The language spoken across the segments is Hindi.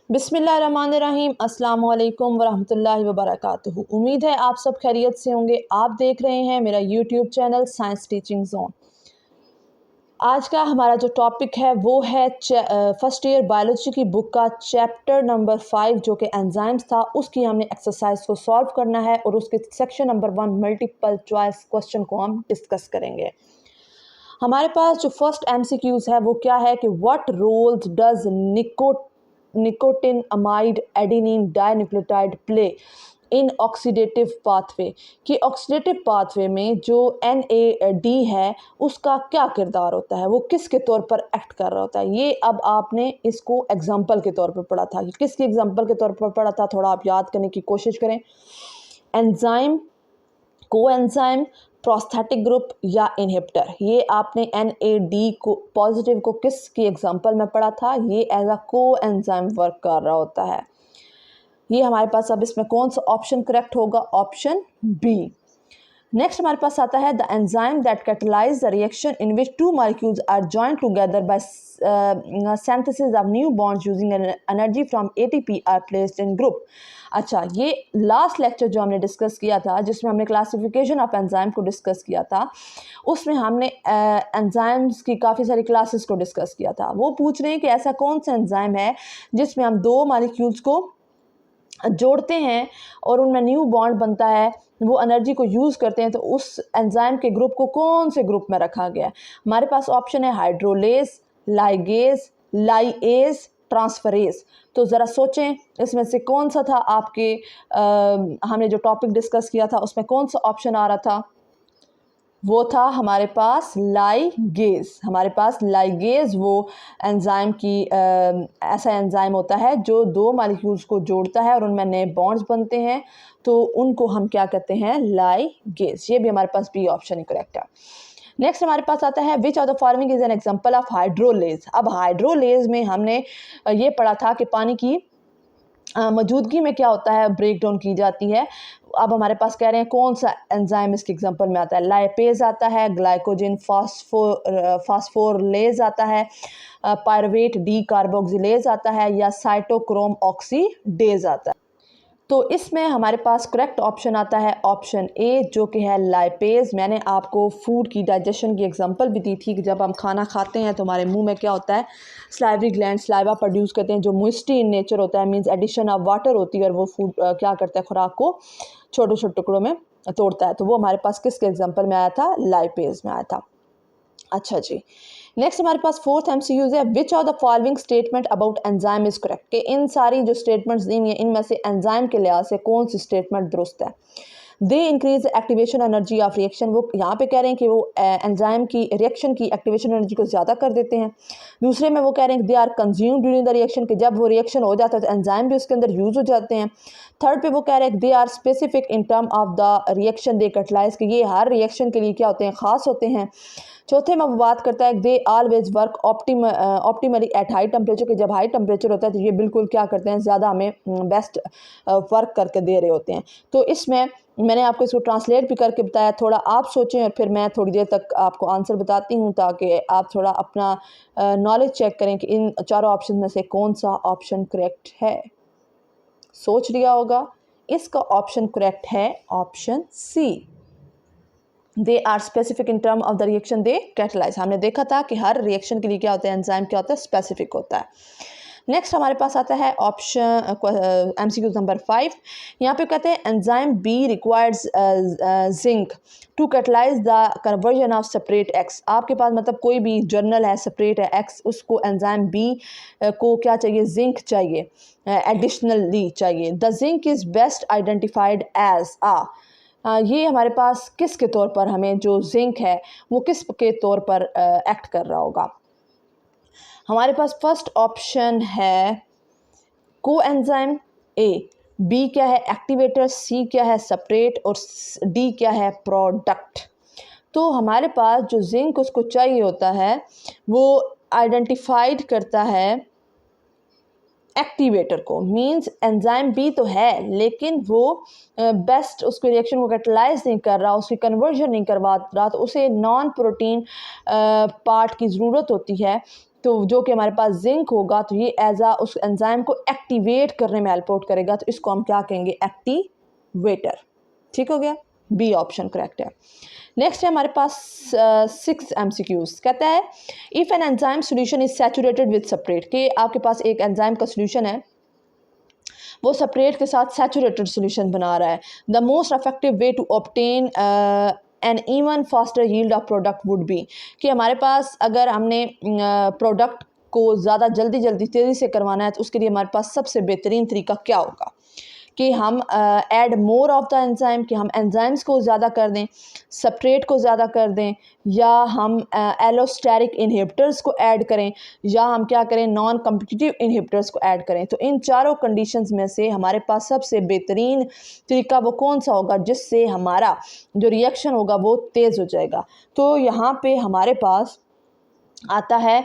बिस्मिल्लाहिर्रहमानिर्रहीम अस्सलाम वालेकुम वरहमतुल्लाहि वबरकातुहू। उम्मीद है आप सब खैरियत से होंगे। आप देख रहे हैं मेरा YouTube channel science teaching zone. आज का हमारा जो टॉपिक है वो है फर्स्ट ईयर बायोलॉजी की बुक का चैप्टर नंबर 5 जो कि एंजाइम्स था। उसकी हमने एक्सरसाइज को सॉल्व करना है और उसके section number 1 multiple choice question को हम डिस्कस करेंगे। हमारे पास जो फर्स्ट एमसीक्यूज है वो क्या है कि what roles does nicotinamide adenine dinucleotide play in oxidative pathway कि ऑक्सीडेटिव पाथवे में जो NAD है उसका क्या किरदार होता है, वो किसके तौर पर एक्ट कर रहा होता है। ये अब आपने इसको एग्जाम्पल के तौर पर पढ़ा था। किसकी एग्जाम्पल के तौर पर पढ़ा था, थोड़ा आप याद करने की कोशिश करें। एंजाइम, कोएंजाइम, प्रोस्थेटिक ग्रुप या इनहिबिटर। ये आपने NAD को पॉजिटिव को किसकी एग्जांपल में पढ़ा था, ये एज अ कोएंजाइम वर्क कर रहा होता है। ये हमारे पास अब इसमें कौन सा ऑप्शन करेक्ट होगा, ऑप्शन बी। नेक्स्ट हमारे पास आता है the enzyme that catalyse the reaction in which two molecules are joined together by synthesis of new bonds using energy from ATP are placed in group. अच्छा, ये लास्ट लेक्चर जो हमने डिस्कस किया था जिसमें हमने क्लासिफिकेशन ऑफ एंजाइम को डिस्कस किया था, उसमें हमने एंजाइम्स की काफ़ी सारी क्लासेस को डिस्कस किया था। वो पूछ रहे हैं कि ऐसा कौन सा एंजाइम है जिसमें हम दो मॉलिक्यूल्स को जोड़ते हैं और उनमें न्यू बॉन्ड बनता है, वो एनर्जी को यूज़ करते हैं, तो उस एंजाइम के ग्रुप को कौन से ग्रुप में रखा गया है। हमारे पास ऑप्शन है हाइड्रोलेज, लाइगेज, लाइएज, ट्रांसफरेज। तो ज़रा सोचें इसमें से कौन सा था आपके हमने जो टॉपिक डिस्कस किया था उसमें कौन सा ऑप्शन आ रहा था। वो था हमारे पास लाइगेज। हमारे पास लाइगेज वो एंजाइम की ऐसा एंजाइम होता है जो दो मॉलिक्यूल्स को जोड़ता है और उनमें नए बॉन्ड्स बनते हैं, तो उनको हम क्या कहते हैं, लाइगेज। ये भी हमारे पास बी ऑप्शन ही करेक्ट है। नेक्स्ट हमारे पास आता है which of the following is an example of hydrolase. अब हाइड्रोलेज में हमने ये पढ़ा था कि पानी की मौजूदगी में क्या होता है, ब्रेक डाउन की जाती है। अब हमारे पास कह रहे हैं कौन सा एंजाइम इसके एग्जांपल में आता है। लाइपेज आता है, ग्लाइकोजन फास्फोरलेज आता है, पायरुवेट डी कार्बोक्सिलेज आता है, या साइटोक्रोम ऑक्सीडेज आता है। तो इसमें हमारे पास करेक्ट ऑप्शन आता है ऑप्शन ए जो कि है लाइपेज। मैंने आपको फूड की डाइजेशन की एग्जांपल भी दी थी कि जब हम खाना खाते हैं तो हमारे मुंह में क्या होता है, सलाइवरी ग्लैंड सलाइवा प्रोड्यूस करते हैं जो मॉइस्टी इन नेचर होता है, मींस एडिशन ऑफ वाटर होती है, और वो फूड क्या करता है, खुराक को छोटे छोटे टुकड़ों में तोड़ता है। तो वो हमारे पास किसके एग्जाम्पल में आया था, लाइपेज में आया था। अच्छा जी, नेक्स्ट हमारे पास फोर्थ एमसीक्यू है which of the following statement about enzyme is correct. कि इन सारी जो स्टेटमेंट्स दी हुई हैं इनमें से एंजाइम के लिहाज से कौन सी स्टेटमेंट दुरुस्त है। They increase activation energy of reaction. वो यहाँ पे कह रहे हैं कि वो एंजाइम की रिएक्शन की एक्टिवेशन एनर्जी को ज़्यादा कर देते हैं। दूसरे में वो कह रहे हैं कि they are consume during the reaction, कि जब वो रिएक्शन हो जाता है तो एंजाइम भी उसके अंदर यूज़ हो जाते हैं। थर्ड पे वो कह रहे हैं कि they are specific in term of the reaction they catalyse, कि ये हर रिएक्शन के लिए क्या होते हैं, ख़ास होते हैं। चौथे में वो बात करता है they always work optimally at high temperature, कि जब हाई टेम्परेचर होता है तो ये बिल्कुल क्या करते हैं, ज़्यादा हमें बेस्ट वर्क करके दे रहे होते हैं। तो इसमें मैंने आपको इसको ट्रांसलेट भी करके बताया, थोड़ा आप सोचें और फिर मैं थोड़ी देर तक आपको आंसर बताती हूँ ताकि आप थोड़ा अपना नॉलेज चेक करें कि इन चारों ऑप्शन में से कौन सा ऑप्शन करेक्ट है। सोच लिया होगा, इसका ऑप्शन करेक्ट है option C. They are specific in term of the reaction they catalyse. हमने देखा था कि हर रिएक्शन के लिए क्या होता है, एंजाइम क्या होता है, स्पेसिफिक होता है। नेक्स्ट हमारे पास आता है ऑप्शन एमसीक्यू नंबर 5। यहाँ पे कहते हैं enzyme B requires zinc to catalyse the conversion of separate X. आपके पास मतलब कोई भी जर्नल है, सेपरेट है एक्स, उसको एंजाइम बी को क्या चाहिए, जिंक चाहिए, एडिशनली चाहिए। The zinc is best identified as ये हमारे पास किसके तौर पर, हमें जो जिंक है वो किस के तौर पर एक्ट कर रहा होगा। हमारे पास फर्स्ट ऑप्शन है कोएंजाइम, ए। बी क्या है, एक्टिवेटर। सी क्या है, सेपरेट। और डी क्या है, प्रोडक्ट। तो हमारे पास जो जिंक उसको चाहिए होता है वो आइडेंटिफाइड करता है एक्टिवेटर को, मींस एंजाइम बी तो है लेकिन वो बेस्ट उसको रिएक्शन को कैटलाइज नहीं कर रहा, उसकी कन्वर्जन नहीं करवा रहा, तो उसे नॉन प्रोटीन पार्ट की ज़रूरत होती है। तो जो कि हमारे पास जिंक होगा तो ये एज आ उस एंजाइम को एक्टिवेट करने में हेल्प आउट करेगा, तो इसको हम क्या कहेंगे, एक्टिवेटर। ठीक हो गया, बी ऑप्शन करेक्ट है। नेक्स्ट है हमारे पास 6 MCQs। कहता है if an enzyme solution is saturated with separate, कि आपके पास एक एंजाइम का सोल्यूशन है, वो सेपरेट के साथ सैचुरेटेड सोल्यूशन बना रहा है, the most effective way to obtain an even faster yield of product would be, कि हमारे पास अगर हमने प्रोडक्ट को ज़्यादा जल्दी तेज़ी से करवाना है तो उसके लिए हमारे पास सबसे बेहतरीन तरीका क्या होगा, कि हम add more of the enzyme, कि हम एंजाइम्स को ज़्यादा कर दें, सबस्ट्रेट को ज़्यादा कर दें, या हम एलोस्टेरिक इनहिबिटर्स को ऐड करें, या हम क्या करें, नॉन कम्पिटिटिव इनहिबिटर्स को ऐड करें। तो इन चारों कंडीशंस में से हमारे पास सबसे बेहतरीन तरीका वो कौन सा होगा जिससे हमारा जो रिएक्शन होगा वो तेज़ हो जाएगा। तो यहाँ पे हमारे पास आता है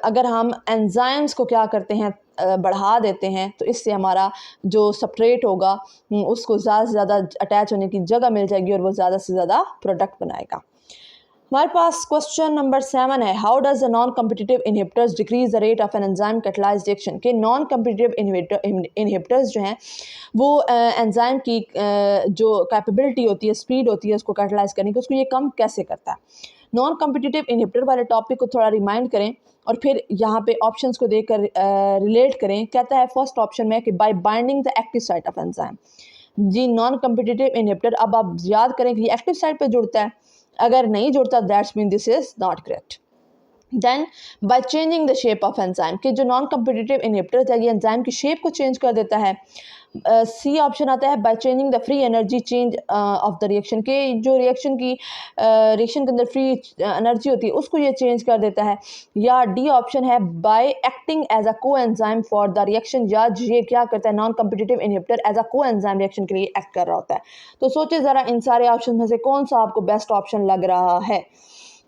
अगर हम एंजाइम्स को क्या करते हैं, बढ़ा देते हैं, तो इससे हमारा जो सबस्ट्रेट होगा उसको ज़्यादा से ज़्यादा अटैच होने की जगह मिल जाएगी और वो ज़्यादा से ज़्यादा प्रोडक्ट बनाएगा। हमारे पास क्वेश्चन नंबर 7 है, how does the non competitive inhibitors decrease the rate of an enzyme catalysed reaction, के नॉन कम्पिटिटिव इनहिबिटर्स जो हैं वो एंजाइम की जो कैपेबिलिटी होती है, स्पीड होती है उसको कैटलाइज करने की, उसको ये कम कैसे करता है। नॉन कम्पिटिटिव इनहिबिटर वाले टॉपिक को थोड़ा रिमाइंड करें और फिर यहाँ पे ऑप्शंस को देखकर रिलेट करें। कहता है फर्स्ट ऑप्शन में कि by binding the active site of enzyme. जी नॉन कम्पिटिटिव इनहिबिटर, अब आप याद करें कि ये एक्टिव साइट पे जुड़ता है, अगर नहीं जुड़ता that's mean this is not correct. Then by changing the shape of enzyme, कि जो नॉन कम्पिटिटिव इनहिबिटर है ये एंजाइम की शेप को चेंज कर देता है। सी ऑप्शन आता है bye changing the free energy change of the reaction, के जो रिएक्शन के अंदर फ्री एनर्जी होती है उसको ये चेंज कर देता है। या डी ऑप्शन है बाय एक्टिंग एज अ को एंजाइम फॉर द रिएक्शन, या ये क्या करता है, non competitive inhibitor as a coenzyme reaction के लिए एक्ट कर रहा होता है। तो सोचिए ज़रा इन सारे ऑप्शन में से कौन सा आपको बेस्ट ऑप्शन लग रहा है।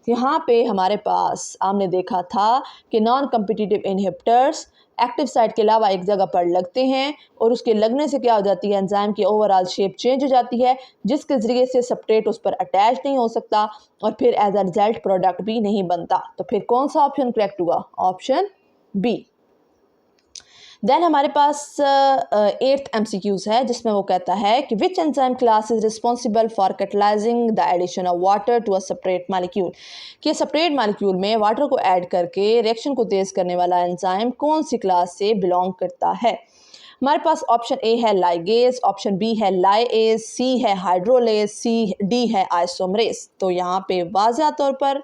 यहाँ पे हमारे पास हमने देखा था कि non competitive inhibitors active site के अलावा एक जगह पर लगते हैं और उसके लगने से क्या हो जाती है, एंजाइम की ओवरऑल शेप चेंज हो जाती है, जिसके ज़रिए से सबस्ट्रेट उस पर अटैच नहीं हो सकता और फिर एज अ रिजल्ट प्रोडक्ट भी नहीं बनता। तो फिर कौन सा ऑप्शन करेक्ट हुआ, ऑप्शन बी। देन हमारे पास 8th MCQs है जिसमें वो कहता है कि which enzyme class is responsible for catalysing the addition of water to a separate molecule, कि सेपरेट मॉलिक्यूल में वाटर को ऐड करके रिएक्शन को तेज़ करने वाला एंजाइम कौन सी क्लास से बिलोंग करता है। हमारे पास ऑप्शन ए है लाइगेज, ऑप्शन बी है लाइएज, सी है हाइड्रोलेज, सी डी है आइसोमरेज। तो यहाँ पे वाज़ह तौर पर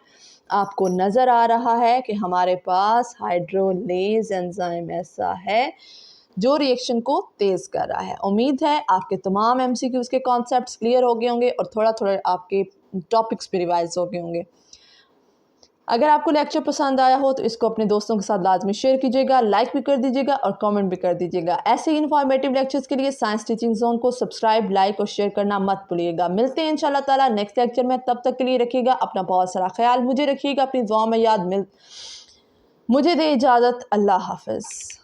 आपको नज़र आ रहा है कि हमारे पास हाइड्रोलेज एंजाइम ऐसा है जो रिएक्शन को तेज़ कर रहा है। उम्मीद है आपके तमाम MCQs के कॉन्सेप्ट्स क्लियर हो गए होंगे और थोड़ा थोड़ा आपके टॉपिक्स भी रिवाइज हो गए होंगे। अगर आपको लेक्चर पसंद आया हो तो इसको अपने दोस्तों के साथ लाजमी शेयर कीजिएगा, लाइक भी कर दीजिएगा और कमेंट भी कर दीजिएगा। ऐसे ही इन्फॉर्मेटिव लेक्चर्स के लिए साइंस टीचिंग जोन को सब्सक्राइब, लाइक और शेयर करना मत भूलिएगा। मिलते हैं इंशाल्लाह ताला नेक्स्ट लेक्चर में, तब तक के लिए रखिएगा अपना बहुत सारा ख्याल, मुझे रखिएगा अपनी दुआ में याद। मुझे दे इजाज़त, अल्लाह हाफ़िज़।